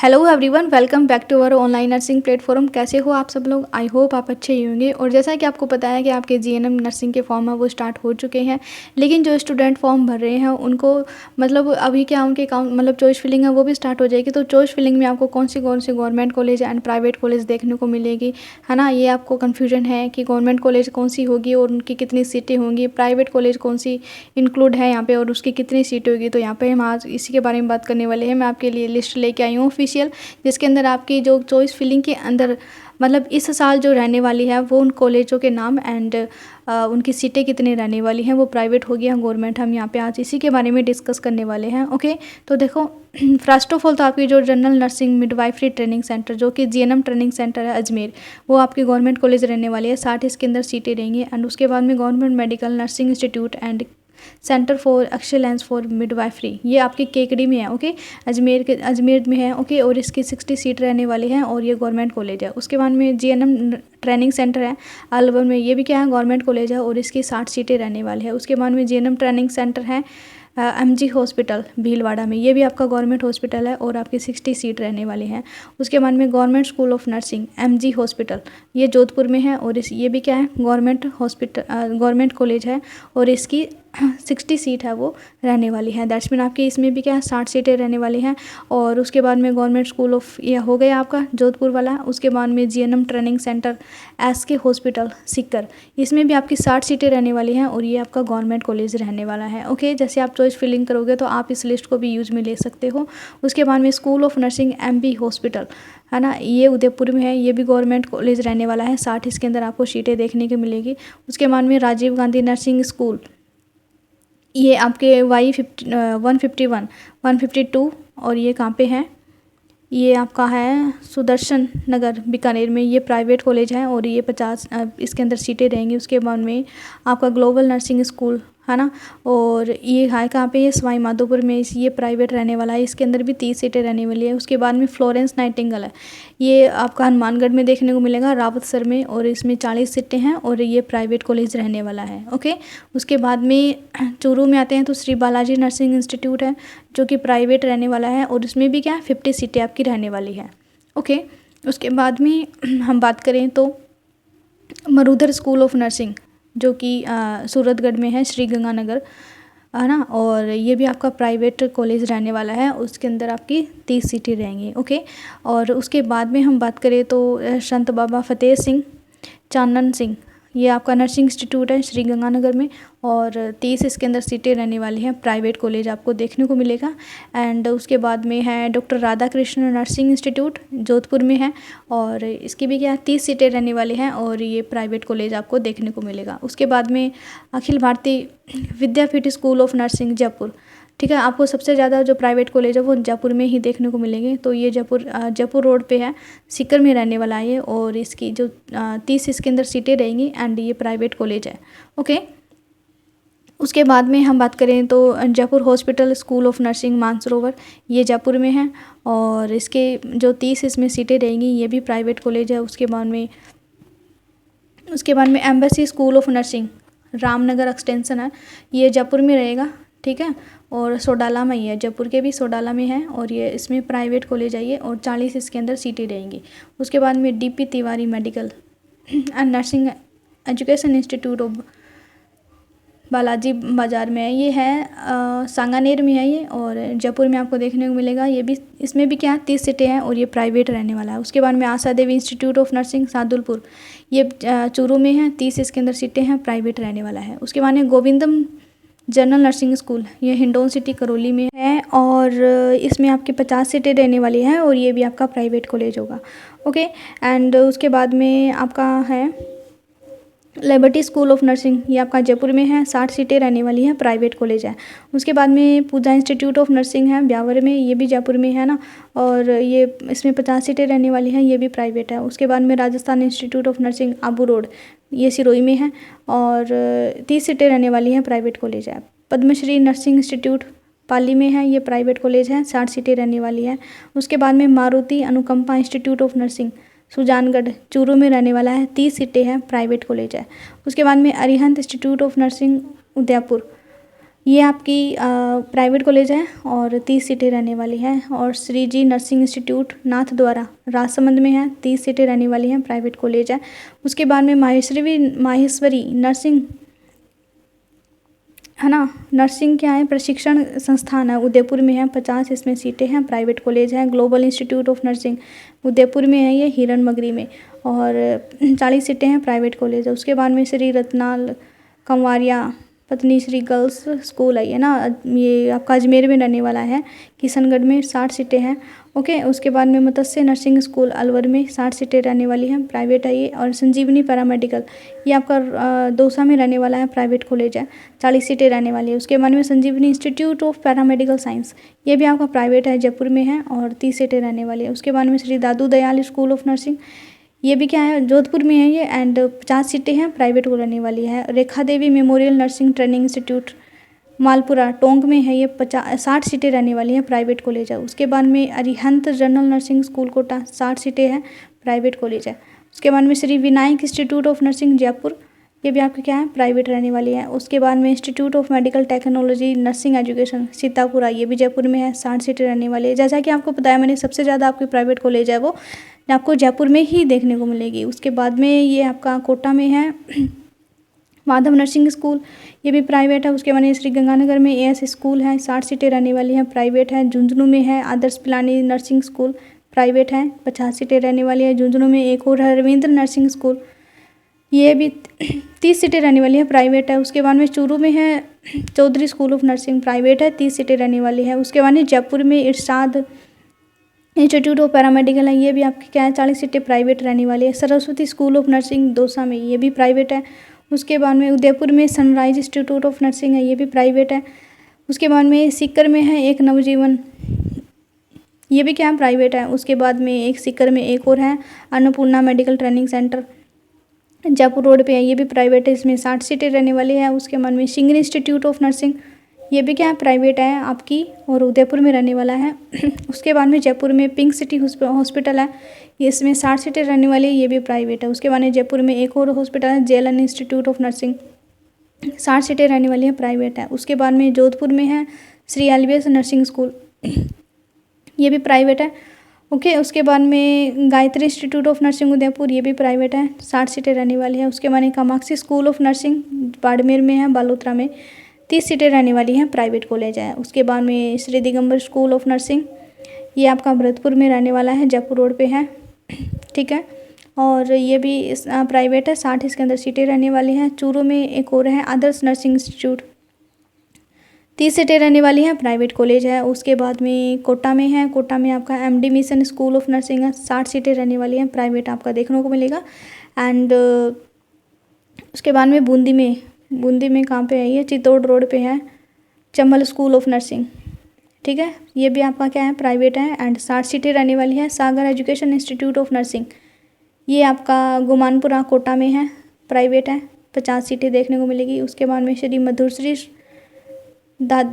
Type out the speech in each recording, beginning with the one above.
Hello everyone, welcome back to our online nursing platform. कैसे हो आप सब लोग? आई होप आप अच्छे ही होंगे। और जैसा कि आपको पता है कि आपके जीएनएम नर्सिंग के फॉर्म है वो स्टार्ट हो चुके हैं, लेकिन जो स्टूडेंट फॉर्म भर रहे हैं उनको मतलब अभी क्या उनके अकाउंट मतलब चॉइस फिलिंग है वो भी स्टार्ट हो जाएगी। तो चॉइस फिलिंग में आपको कौन सी government college and private college देखने को मिलेगी, है ना। ये आपको कन्फ्यूजन है कि गवर्नमेंट कॉलेज कौन सी होगी और उनकी कितनी सीटें होंगी, प्राइवेट कॉलेज कौन सी इंक्लूड है यहाँ पे और उसकी कितनी सीटें होगी। तो यहाँ पे हम आज इसी के बारे में बात करने वाले हैं। मैं आपके लिए लिस्ट लेके आई हूँ ऑफिशियल, जिसके अंदर आपकी जो चॉइस फिलिंग के अंदर मतलब इस साल जो रहने वाली है वो उन कॉलेजों के नाम एंड उनकी सीटें कितनी रहने वाली हैं, वो प्राइवेट होगी या गवर्नमेंट, हम यहाँ पे आज इसी के बारे में डिस्कस करने वाले हैं। ओके, तो देखो फर्स्ट ऑफ ऑल तो आपकी जो general nursing midwifery training centre जो कि जीएनएम ट्रेनिंग सेंटर है अजमेर, वो आपकी गवर्नमेंट कॉलेज रहने वाली है। 60 इसके अंदर सीटें रहेंगी। एंड उसके बाद में government medical nursing institute and centre for excellence for midwifery, ये आपकी केकड़ी में है। ओके, अजमेर में है। ओके, और इसकी 60 सीट रहने वाली है और ये गवर्नमेंट कॉलेज है। उसके बाद में जीएनएम ट्रेनिंग सेंटर है अलवर में, ये भी क्या है गवर्नमेंट कॉलेज है और इसकी 60 सीटें रहने वाली है। उसके बाद में जीएनएम ट्रेनिंग सेंटर है एमजी हॉस्पिटल भीलवाड़ा में, ये भी आपका गवर्नमेंट हॉस्पिटल है और आपकी 60 सीट रहने वाली हैं। उसके बाद में government school of nursing MG hospital, ये जोधपुर में है और ये भी क्या है गवर्नमेंट हॉस्पिटल गवर्नमेंट कॉलेज है और इसकी 60 सीट है वो रहने वाली है। दैट्स मीन आपकी इसमें भी क्या है 60 सीटें रहने वाली हैं। और उसके बाद में गवर्नमेंट स्कूल ऑफ ये हो गया आपका जोधपुर वाला। उसके बाद में GNM training centre SK hospital Sikar, इसमें भी आपकी 60 सीटें रहने वाली हैं और ये आपका गवर्नमेंट कॉलेज रहने वाला है। ओके, जैसे आप चॉइस फिलिंग करोगे तो आप इस लिस्ट को भी यूज में ले सकते हो। उसके बाद में school of nursing MB hospital, है ना, ये उदयपुर में है, ये भी गवर्नमेंट कॉलेज रहने वाला है। 60 इसके अंदर आपको सीटें देखने को मिलेगी। उसके बाद में राजीव गांधी नर्सिंग स्कूल, ये आपके वाई 152 और ये कहाँ पे है, ये आपका है सुदर्शन नगर बीकानेर में, ये प्राइवेट कॉलेज है और ये 50 इसके अंदर सीटें रहेंगी। उसके बाद में आपका ग्लोबल नर्सिंग स्कूल, है ना, और ये है कहाँ पे, ये सवाई माधोपुर में, ये प्राइवेट रहने वाला है। इसके अंदर भी 30 सीटें रहने वाली है। उसके बाद में फ्लोरेंस नाइटिंगेल है, ये आपका हनुमानगढ़ में देखने को मिलेगा रावतसर में और इसमें 40 सीटें हैं और ये प्राइवेट कॉलेज रहने वाला है। ओके, उसके बाद में चूरू में आते हैं तो श्री बालाजी नर्सिंग इंस्टीट्यूट है जो कि प्राइवेट रहने वाला है और इसमें भी क्या है 50 सीटें आपकी रहने वाली है। ओके, उसके बाद में हम बात करें तो मरुधर स्कूल ऑफ नर्सिंग जो कि सूरतगढ़ में है, श्री गंगानगर, है ना, और ये भी आपका प्राइवेट कॉलेज रहने वाला है। उसके अंदर आपकी 30 सीटें रहेंगी। ओके, और उसके बाद में हम बात करें तो संत बाबा फतेह सिंह चानन सिंह, ये आपका नर्सिंग इंस्टीट्यूट है श्री गंगानगर में और 30 इसके अंदर सीटें रहने वाली हैं, प्राइवेट कॉलेज आपको देखने को मिलेगा। एंड उसके बाद में है doctor Radha Krishna nursing institute Jodhpur में है और इसकी भी क्या 30 सीटें रहने वाली हैं और ये प्राइवेट कॉलेज आपको देखने को मिलेगा। उसके बाद में अखिल भारतीय विद्यापीठ स्कूल ऑफ नर्सिंग जयपुर, ठीक है, आपको सबसे ज़्यादा जो प्राइवेट कॉलेज है वो जयपुर में ही देखने को मिलेंगे। तो ये जयपुर रोड पे है, सीकर में रहने वाला है ये और इसकी जो 30 इसके अंदर सीटें रहेंगी एंड ये प्राइवेट कॉलेज है। ओके, उसके बाद में हम बात करें तो Jaipur hospital school of nursing Mansarovar, ये जयपुर में है और इसके जो 30 इसमें सीटें रहेंगी ये भी प्राइवेट कॉलेज है। उसके बाद में embassy school of nursing Ramnagar extension है, ये जयपुर में रहेगा, ठीक है, और सोडाला में ही है, जयपुर के भी सोडाला में है और ये इसमें प्राइवेट कॉलेज है ये और 40 इसके अंदर सीटें रहेंगी। उसके बाद में DP Tiwari medical and nursing education institute of Balaji बाज़ार में है, ये है सांगानेर में है ये और जयपुर में आपको देखने को मिलेगा। ये भी इसमें भी क्या 30 सीटें हैं और ये प्राइवेट रहने वाला है। उसके बाद में Asha Devi institute of nursing Sadulpur, ये चूरू में है, 30 इसके अंदर सीटें हैं, प्राइवेट रहने वाला है। उसके बाद में गोविंदम जनरल नर्सिंग स्कूल, ये हिंडौन सिटी करौली में है और इसमें आपकी 50 सीटें रहने वाली हैं और ये भी आपका प्राइवेट कॉलेज होगा। ओके, एंड उसके बाद में आपका है लिबर्टी स्कूल ऑफ नर्सिंग, ये आपका जयपुर में है, 60 सीटें रहने वाली हैं, प्राइवेट कॉलेज है। उसके बाद में पूजा इंस्टीट्यूट ऑफ नर्सिंग है ब्यावर में, ये भी जयपुर में है ना, और ये इसमें 50 सीटें रहने वाली हैं, ये भी प्राइवेट है। उसके बाद में Rajasthan institute of nursing Abu road, ये सिरोही में है और 30 सीटें रहने वाली हैं, प्राइवेट कॉलेज है। पद्मश्री नर्सिंग इंस्टीट्यूट पाली में है, ये प्राइवेट कॉलेज है, 60 सीटें रहने वाली है। उसके बाद में मारुति अनुकंपा institute of nursing Sujangarh Churu में रहने वाला है, 30 सीटें हैं, प्राइवेट कॉलेज है। उसके बाद में Arihant institute of nursing Udaipur, ये आपकी प्राइवेट कॉलेज है और 30 सीटें रहने वाली हैं। और श्री जी नर्सिंग इंस्टीट्यूट नाथ द्वारा राजसमंद में है, 30 सीटें रहने वाली हैं, प्राइवेट कॉलेज है। उसके बाद में माहेश्वरी नर्सिंग है ना, नर्सिंग क्या है, प्रशिक्षण संस्थान है, उदयपुर में है, 50 इसमें सीटें हैं, प्राइवेट कॉलेज है। Global institute of nursing Udaipur में है, ये हिरणमगरी में, और 40 सीटें हैं, प्राइवेट कॉलेज है। उसके बाद में श्री रत्नाल कंवारिया पत्नी श्री गर्ल्स स्कूल है ये ना, ये आपका अजमेर में रहने वाला है, किशनगढ़ में, 60 सीटें हैं। ओके, उसके बाद में मत्स्य नर्सिंग स्कूल अलवर में 60 सीटें रहने वाली हैं, प्राइवेट है ये। और संजीवनी पैरामेडिकल ये आपका दौसा में रहने वाला है, प्राइवेट कॉलेज है, 40 सीटें रहने वाली है। उसके बाद में संजीवनी इंस्टीट्यूट ऑफ पैरामेडिकल साइंस ये भी आपका प्राइवेट है, जयपुर में है, और 30 सीटें रहने वाली है। उसके बाद में श्री दादू दयाल स्कूल ऑफ नर्सिंग ये भी क्या है, जोधपुर में है ये, एंड 50 सीटें हैं, प्राइवेट को रहने वाली है। Rekha Devi memorial nursing training institute Malpura Tonk में है, ये 60 सीटें रहने वाली हैं, प्राइवेट कॉलेज है। उसके बाद में Arihant general nursing school Kota 60 सीटें हैं, प्राइवेट कॉलेज है। उसके बाद में Shri Vinayak institute of nursing Jaipur ये भी आपकी क्या है, प्राइवेट रहने वाली है। उसके बाद में institute of medical technology nursing education Sitapura ये भी जयपुर में है, 60 सीटें रहने वाली है। जैसा कि आपको बताया मैंने, सबसे ज़्यादा आपकी प्राइवेट कॉलेज है वो आपको जयपुर में ही देखने को मिलेगी। उसके बाद में ये आपका कोटा में है माधव नर्सिंग स्कूल ये भी प्राइवेट है। उसके बाद में श्री गंगानगर में एएस स्कूल है, 60 सीटें रहने वाली हैं, प्राइवेट है। झुंझुनू में है आदर्श पिलानी नर्सिंग स्कूल, प्राइवेट है, 50 सीटें रहने वाली है। झुंझुनू में एक और है रविंद्र नर्सिंग स्कूल ये भी 30 सीटें रहने वाली है, प्राइवेट है। उसके बाद में चूरू में है Choudhary school of nursing, private है, 30 सीटें रहने वाली है। उसके बाद में जयपुर में इरशाद इंस्टीट्यूट ऑफ पैरामेडिकल है, ये भी आपकी क्या है, 40 सीटें प्राइवेट रहने वाली है। Saraswati school of nursing Dausa में ये भी प्राइवेट है। उसके बाद में उदयपुर में सनराइज इंस्टीट्यूट ऑफ नर्सिंग है, ये भी प्राइवेट है। उसके बाद में सीकर में है एक नवजीवन ये भी क्या है, प्राइवेट है। उसके बाद में एक सीकर में एक और है Annapurna medical training centre Jaipur road पे है, ये भी प्राइवेट है, इसमें 60 सीटें रहने वाली है। उसके बाद में सिंगर इंस्टीट्यूट ऑफ नर्सिंग ये भी क्या है, प्राइवेट है आपकी, और उदयपुर में रहने वाला है। उसके बाद में जयपुर में पिंक सिटी हॉस्पिटल है, ये इसमें 60 सीटें रहने वाली है, ये भी प्राइवेट है। उसके बाद में जयपुर में एक और हॉस्पिटल है जेएलएन इंस्टीट्यूट ऑफ नर्सिंग, 60 सीटें रहने वाली है, प्राइवेट है। उसके बाद में जोधपुर में है श्री एलबीएस नर्सिंग स्कूल ये भी प्राइवेट है। ओके, उसके बाद में Gayatri institute of nursing Udaipur ये भी प्राइवेट है, 60 सीटें रहने वाली है। उसके बाद में Kamakshi school of nursing Barmer में है, बालोतरा में, 30 सीटें रहने वाली हैं, प्राइवेट कॉलेज है। उसके बाद में Shri Digambar school of nursing ये आपका भरतपुर में रहने वाला है, जयपुर रोड पे है, ठीक है, और ये भी प्राइवेट है, 60 इसके अंदर सीटें रहने वाली हैं। चूरू में एक और है आदर्श नर्सिंग इंस्टीट्यूट, 30 सीटें रहने वाली हैं, प्राइवेट कॉलेज है। उसके बाद में कोटा में है, कोटा में आपका MD mission school of nursing है, 60 सीटें रहने वाली हैं, प्राइवेट आपका देखने को मिलेगा। एंड उसके बाद में बूंदी में कहाँ पे है, ये चित्तौड़ रोड पे है चंबल स्कूल ऑफ नर्सिंग, ठीक है, ये भी आपका क्या है, प्राइवेट है, एंड 60 सीटें रहने वाली है। सागर एजुकेशन इंस्टीट्यूट ऑफ नर्सिंग ये आपका गुमानपुरा कोटा में है, प्राइवेट है, 50 सीटें देखने को मिलेगी। उसके बाद में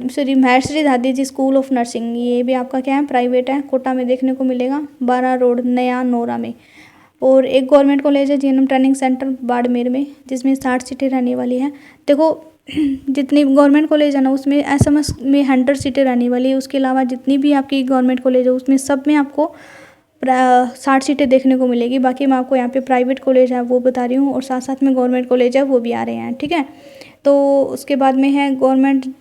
श्री महर्षि दादी जी स्कूल ऑफ नर्सिंग ये भी आपका क्या है, प्राइवेट है, कोटा में देखने को मिलेगा, 12 रोड नया नोरा में। और एक गवर्नमेंट कॉलेज है जीएनएम ट्रेनिंग सेंटर बाड़मेर में, जिसमें 60 सीटें रहने वाली हैं। देखो जितनी गवर्नमेंट कॉलेज है ना, उसमें एसएमएस में 100 सीटें रहने वाली है। उसके अलावा जितनी भी आपकी गवर्नमेंट कॉलेज है उसमें सब में आपको 60 सीटें देखने को मिलेगी। बाकी मैं आपको यहाँ पे प्राइवेट कॉलेज है वो बता रही हूँ, और साथ साथ में गवर्नमेंट कॉलेज है वो भी आ रहे हैं, ठीक है। तो उसके बाद में है government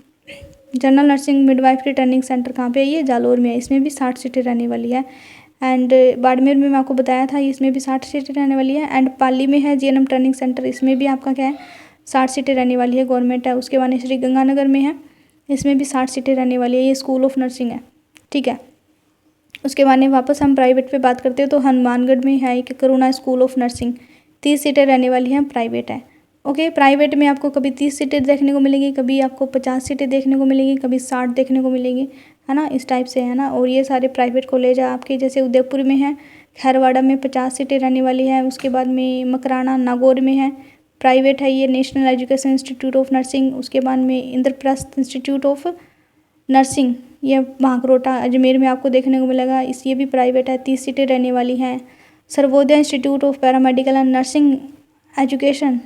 general nursing midwifery training centre, कहाँ पे है, ये जालोर में है, इसमें भी 60 सीटें रहने वाली है। एंड बाड़मेर में मैं आपको बताया था, इसमें भी 60 सीटें रहने वाली है। एंड पाली में है जीएनएम ट्रेनिंग सेंटर, इसमें भी आपका क्या है, 60 सीटें रहने वाली है, गवर्नमेंट है। उसके बाद श्री गंगानगर में है, इसमें भी 60 सीटें रहने वाली है, ये स्कूल ऑफ नर्सिंग है, ठीक है। उसके बाद वापस हम प्राइवेट पे बात करते हैं, तो हनुमानगढ़ में है एक करुणा स्कूल ऑफ नर्सिंग, 30 सीटें रहने वाली हैं, प्राइवेट है। ओके, प्राइवेट में आपको कभी 30 सीटें देखने को मिलेगी, कभी आपको 50 सीटें देखने को मिलेगी, कभी 60 देखने को मिलेगी, है ना, इस टाइप से, है ना। और ये सारे प्राइवेट कॉलेज है आपके, जैसे उदयपुर में है, खैरवाड़ा में 50 सीटें रहने वाली है। उसके बाद में मकराना नागौर में है, प्राइवेट है, ये national education institute of nursing. उसके बाद में इंद्रप्रस्थ इंस्टीट्यूट ऑफ नर्सिंग ये भांकरोटा अजमेर में आपको देखने को मिलेगा, ये भी प्राइवेट है, 30 सीटें रहने वाली हैं। Sarvodaya institute of paramedical and nursing education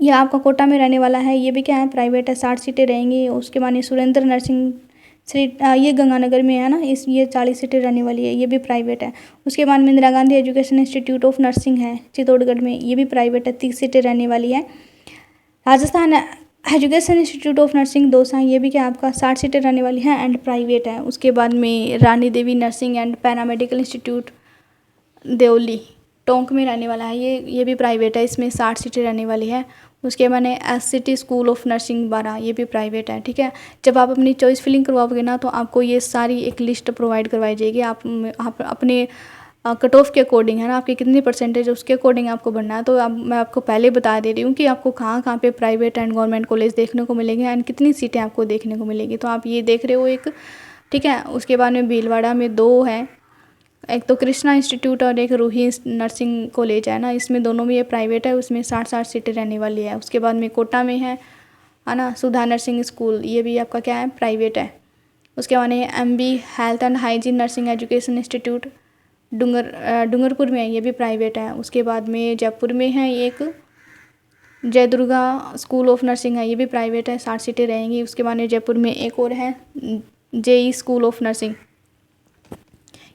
यह आपका कोटा में रहने वाला है, ये भी क्या है, प्राइवेट है, 60 सीटें रहेंगी। उसके बाद में सुरेंद्र नर्सिंग श्री ये गंगानगर में है ना, ये 40 सीटें रहने वाली है, ये भी प्राइवेट है। उसके बाद में Indira Gandhi education institute of nursing है चित्तौड़गढ़ में, ये भी प्राइवेट है, 30 सीटें रहने वाली है। Rajasthan education institute of nursing Dausa, ये भी क्या आपका 60 सीटें रहने वाली है एंड प्राइवेट है। उसके बाद में Rani Devi nursing and paramedical institute Deoli Tonk में रहने वाला है, ये भी प्राइवेट है, इसमें 60 सीटें रहने वाली है। उसके बाद में SCT स्कूल ऑफ नर्सिंग 12, ये भी प्राइवेट है, ठीक है। जब आप अपनी चॉइस फिलिंग करवाओगे ना, तो आपको ये सारी एक लिस्ट प्रोवाइड करवाई जाएगी। आप अपने कट ऑफ के अकॉर्डिंग, है ना, आपकी कितनी परसेंटेज है उसके अकॉर्डिंग आपको बनना है। तो अब मैं आपको पहले बता दे रही हूँ कि आपको कहाँ कहाँ पे प्राइवेट एंड गवर्नमेंट कॉलेज देखने को मिलेंगे एंड कितनी सीटें आपको देखने को मिलेगी। तो आप ये देख रहे हो एक, ठीक है। उसके बाद में भीलवाड़ा में 2 है, एक तो कृष्णा इंस्टीट्यूट और एक रूही नर्सिंग कॉलेज है ना, इसमें दोनों में ये प्राइवेट है, उसमें 60 सीटें रहने वाली है। उसके बाद में कोटा में है ना, सुधा नर्सिंग स्कूल, ये भी आपका क्या है, प्राइवेट है। उसके बाद में MB health and hygiene nursing education institute Dungarpur में है, ये भी प्राइवेट है। उसके बाद में जयपुर में है एक जय दुर्गा स्कूल ऑफ नर्सिंग है, ये भी प्राइवेट है, 60 सीटें रहेंगी। उसके बाद में जयपुर में एक और है JE स्कूल ऑफ नर्सिंग,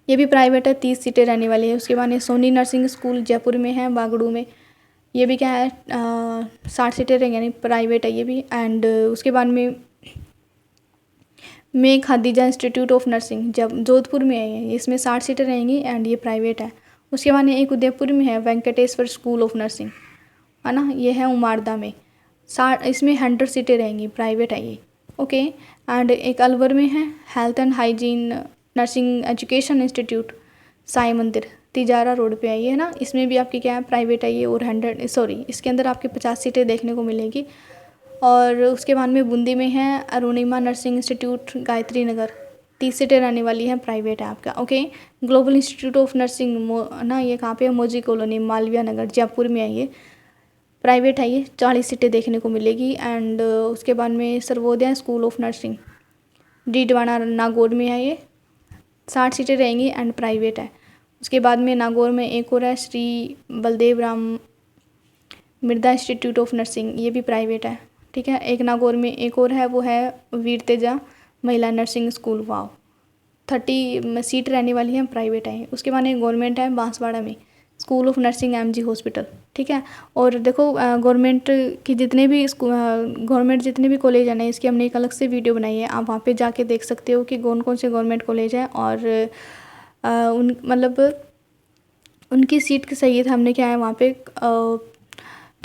ये भी प्राइवेट है, 30 सीटें रहने वाली है। उसके बाद में सोनी नर्सिंग स्कूल जयपुर में है, बागड़ू में, ये भी क्या है, 60 सीटें रहेंगी, यानी प्राइवेट है ये भी। एंड उसके बाद में खादीजा इंस्टीट्यूट ऑफ नर्सिंग जब जोधपुर में है, ये इसमें 60 सीटें रहेंगी एंड ये प्राइवेट है। उसके बाद में एक उदयपुर में है वेंकटेश्वर स्कूल ऑफ नर्सिंग, है ना, ये है उमारदा में, 60, इसमें 100 सीटें रहेंगी, प्राइवेट है ये, ओके। एंड एक अलवर में है health and hygiene nursing education institute Sai मंदिर, तिजारा रोड पे है ये, है ना, इसमें भी आपकी क्या है, प्राइवेट है ये, और 100 इसके अंदर आपकी 50 सीटें देखने को मिलेगी। और उसके बाद में बूंदी में है अरुणिमा नर्सिंग इंस्टीट्यूट गायत्री नगर, 30 सीटें रहने वाली है, प्राइवेट है आपका, okay. Global institute of nursing ना, ये कहाँ पे है, मोजी कॉलोनी मालवीय नगर जयपुर में है ये, प्राइवेट है ये, 40 सीटें देखने को मिलेगी। एंड उसके बाद में Sarvodaya school of nursing Didwana Nagaur में है ये, 60 सीटें रहेंगी एंड प्राइवेट है। उसके बाद में नागौर में एक और है श्री बलदेव राम मृदा इंस्टीट्यूट ऑफ नर्सिंग, ये भी प्राइवेट है, ठीक है। एक नागौर में एक और है, वो है वीर तेजा महिला नर्सिंग स्कूल, वाव, 30 सीट रहने वाली है, प्राइवेट है। उसके बाद एक गवर्नमेंट है बांसवाड़ा में school of nursing MG hospital, ठीक है। और देखो गवर्नमेंट की जितने भी गवर्नमेंट जितने भी कॉलेज हैं ना, इसकी हमने एक अलग से वीडियो बनाई है, आप वहाँ पे जाके देख सकते हो कि कौन कौन से गवर्नमेंट कॉलेज हैं और उन मतलब उनकी सीट की सही हमने क्या है वहाँ पे जो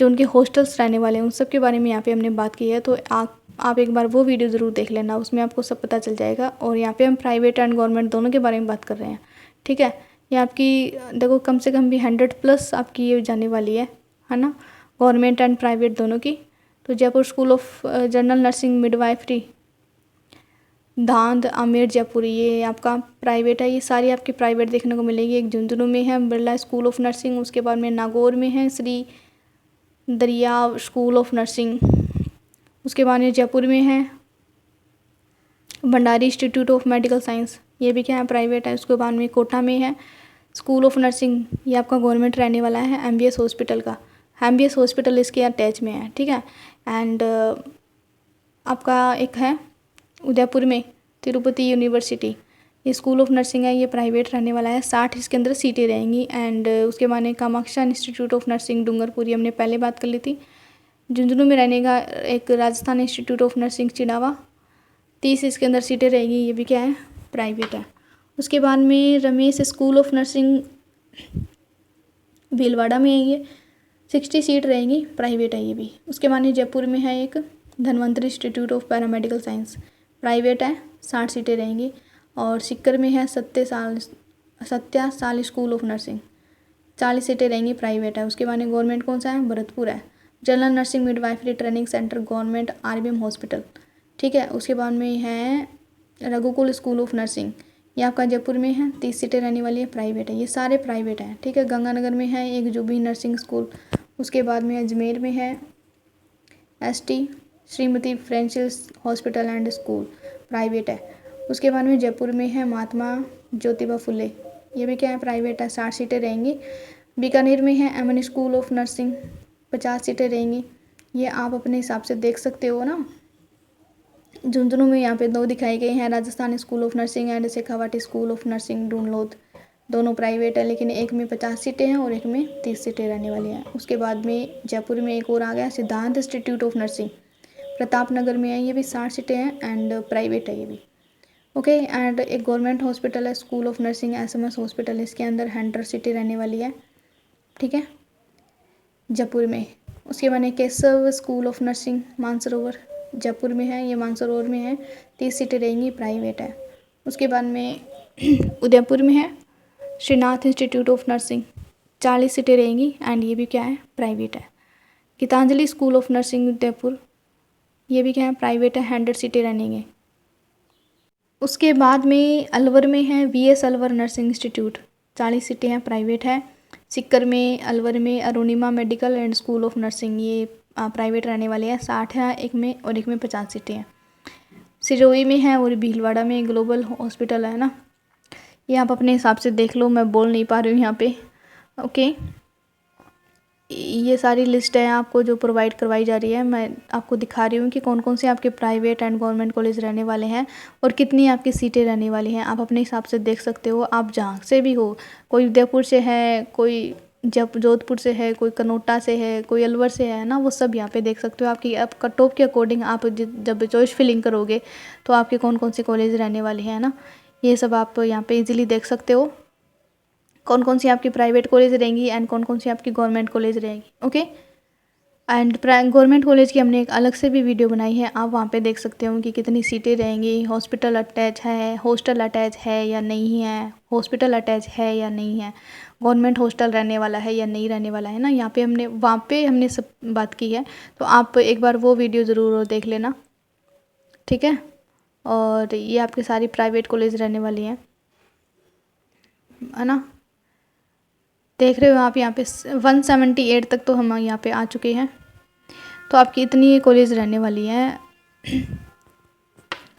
उनके हॉस्टल्स रहने वाले हैं उन सब के बारे में यहाँ पे हमने बात की है। तो आप एक बार वो वीडियो ज़रूर देख लेना, उसमें आपको सब पता चल जाएगा। और यहाँ पे हम प्राइवेट एंड गवर्नमेंट दोनों के बारे में बात कर रहे हैं, ठीक है। ये आपकी देखो कम से कम भी 100+ आपकी ये जाने वाली है ना, गवर्नमेंट एंड प्राइवेट दोनों की। तो Jaipur school of general nursing midwifery Dhand Amer Jaipur, ये आपका प्राइवेट है, ये सारी आपकी प्राइवेट देखने को मिलेगी। एक झुंझुनू में है बिरला स्कूल ऑफ नर्सिंग, उसके बाद में नागौर में है श्री दरिया स्कूल ऑफ नर्सिंग, उसके बाद में जयपुर में है Bhandari institute of medical science, ये भी क्या है, प्राइवेट है। उसके बाद में कोटा में है स्कूल ऑफ नर्सिंग, ये आपका गवर्नमेंट रहने वाला है, MBS हॉस्पिटल का, MBS हॉस्पिटल इसके अटैच में है, ठीक है। एंड आपका एक है उदयपुर में तिरुपति यूनिवर्सिटी, ये स्कूल ऑफ नर्सिंग है, ये प्राइवेट रहने वाला है, 60 इसके अंदर सीटें रहेंगी। एंड उसके बाद में Kamaksha institute of nursing Dungarpur, ये हमने पहले बात कर ली थी। झुंझुनू में रहने का एक राजस्थान इंस्टीट्यूट ऑफ नर्सिंग चिनावा, 30 इसके अंदर सीटें रहेंगी, ये भी क्या है, प्राइवेट है। उसके बाद में Ramesh school of nursing Bhilwara में है, ये 60 सीट रहेंगी, प्राइवेट है ये भी। उसके बाद में जयपुर में है एक Dhanvantari institute of paramedical science, private है, 60 सीटें रहेंगी। और सिक्कर में है सत्या साल स्कूल ऑफ नर्सिंग, 40 सीटें रहेंगी, प्राइवेट है। उसके बाद में गवर्नमेंट कौन सा है, भरतपुर है, general nursing midwifery training centre government RBM hospital, ठीक है। उसके बाद में है रघुकुल स्कूल ऑफ नर्सिंग, ये आपका जयपुर में है, 30 सीटें रहने वाली है, प्राइवेट है, ये सारे प्राइवेट हैं, ठीक है। गंगानगर में है एक जुबी नर्सिंग स्कूल, उसके बाद में अजमेर में है ST Shrimati Française hospital and school, private है। उसके बाद में जयपुर में है महात्मा ज्योतिबा फुले, ये भी क्या है, प्राइवेट है, 60 सीटें रहेंगी। बीकानेर में है MN स्कूल ऑफ नर्सिंग, 50 सीटें रहेंगी। ये आप अपने हिसाब से देख सकते हो ना। झुंझुनू में यहाँ पे 2 दिखाए गए हैं, Rajasthan school of nursing and Shekhawati school of nursing Dhundlod. दोनों प्राइवेट है, लेकिन एक में 50 सीटें हैं और एक में 30 सीटें रहने वाली हैं। उसके बाद में जयपुर में एक और आ गया, सिद्धांत institute of nursing, Pratap Nagar में है, ये भी 60 सीटें हैं एंड प्राइवेट है ये भी। ओके, एंड एक गवर्नमेंट हॉस्पिटल है, school of nursing SMS hospital, इसके अंदर 100 सीटें रहने वाली है। ठीक है, जयपुर में। उसके बाद एक Keshav school of nursing Mansarovar, Jaipur में है, ये मानसरोवर में है, 30 सीटें रहेंगी, प्राइवेट है। उसके बाद में उदयपुर में है श्रीनाथ इंस्टीट्यूट ऑफ नर्सिंग, 40 सीटें रहेंगी एंड ये भी क्या है, प्राइवेट है। Gitanjali school of nursing Udaipur, ये भी क्या है, प्राइवेट है, 100 सीटें रहेंगी। उसके बाद में अलवर में है VS अलवर नर्सिंग इंस्टीट्यूट, 40 सीटें हैं, प्राइवेट है। सिक्कर में, अलवर में Arunima medical and school of nursing, ये प्राइवेट रहने वाले हैं, 60 है एक में और एक में 50 सीटें हैं। सिरोही में है और भीलवाड़ा में ग्लोबल हॉस्पिटल है ना। ये आप अपने हिसाब से देख लो, मैं बोल नहीं पा रही हूँ यहाँ पे। ओके, ये सारी लिस्ट है आपको जो प्रोवाइड करवाई जा रही है। मैं आपको दिखा रही हूँ कि कौन कौन से आपके प्राइवेट एंड गवर्नमेंट कॉलेज रहने वाले हैं और कितनी आपकी सीटें रहने वाली हैं। आप अपने हिसाब से देख सकते हो, आप जहाँ से भी हो, कोई उदयपुर से है, कोई जोधपुर से है, कोई कनोटा से है, कोई अलवर से है ना, वो सब यहाँ पे देख सकते हो। आपकी आप कट ऑफ के अकॉर्डिंग आप जब चॉइस फिलिंग करोगे तो आपके कौन कौन से कॉलेज रहने वाले हैं ना, ये सब आप यहाँ पे इजीली देख सकते हो। कौन कौन सी आपकी प्राइवेट कॉलेज रहेंगी एंड कौन कौन सी आपकी गवर्नमेंट कॉलेज रहेगी। ओके, एंड गवर्नमेंट कॉलेज की हमने एक अलग से भी वीडियो बनाई है, आप वहाँ पे देख सकते हो कि कितनी सीटें रहेंगी, हॉस्पिटल अटैच है, हॉस्टल अटैच है या नहीं है, हॉस्पिटल अटैच है या नहीं है, गवर्नमेंट हॉस्टल रहने वाला है या नहीं रहने वाला है ना। यहाँ पे हमने वहाँ पे हमने सब बात की है, तो आप एक बार वो वीडियो ज़रूर देख लेना। ठीक है, और ये आपकी सारी प्राइवेट कॉलेज रहने वाली हैं, है ना। देख रहे हो आप यहाँ पे 178 तक तो हम यहाँ पे आ चुके हैं, तो आपकी इतनी कॉलेज रहने वाली है।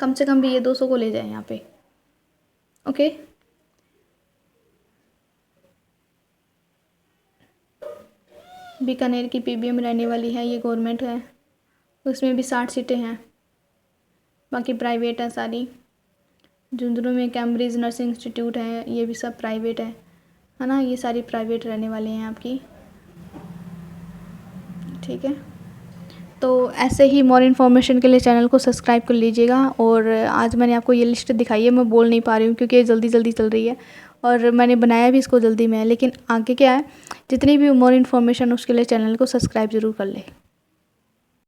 कम से कम भी ये 200 कॉलेज है यहाँ पे। ओके, बीकानेर की PBM रहने वाली है, ये गवर्नमेंट है, उसमें भी 60 सीटें हैं, बाकी प्राइवेट है सारी। झुंझुनू में कैम्ब्रिज नर्सिंग इंस्टीट्यूट है, ये भी सब प्राइवेट है ना, ये सारी प्राइवेट रहने वाली हैं आपकी। ठीक है, तो ऐसे ही मोर इन्फॉर्मेशन के लिए चैनल को सब्सक्राइब कर लीजिएगा। और आज मैंने आपको ये लिस्ट दिखाई है, मैं बोल नहीं पा रही हूँ क्योंकि ये जल्दी जल्दी चल रही है और मैंने बनाया भी इसको जल्दी में है, लेकिन आगे क्या है, जितनी भी मोर इन्फॉर्मेशन उसके लिए चैनल को सब्सक्राइब ज़रूर कर ले।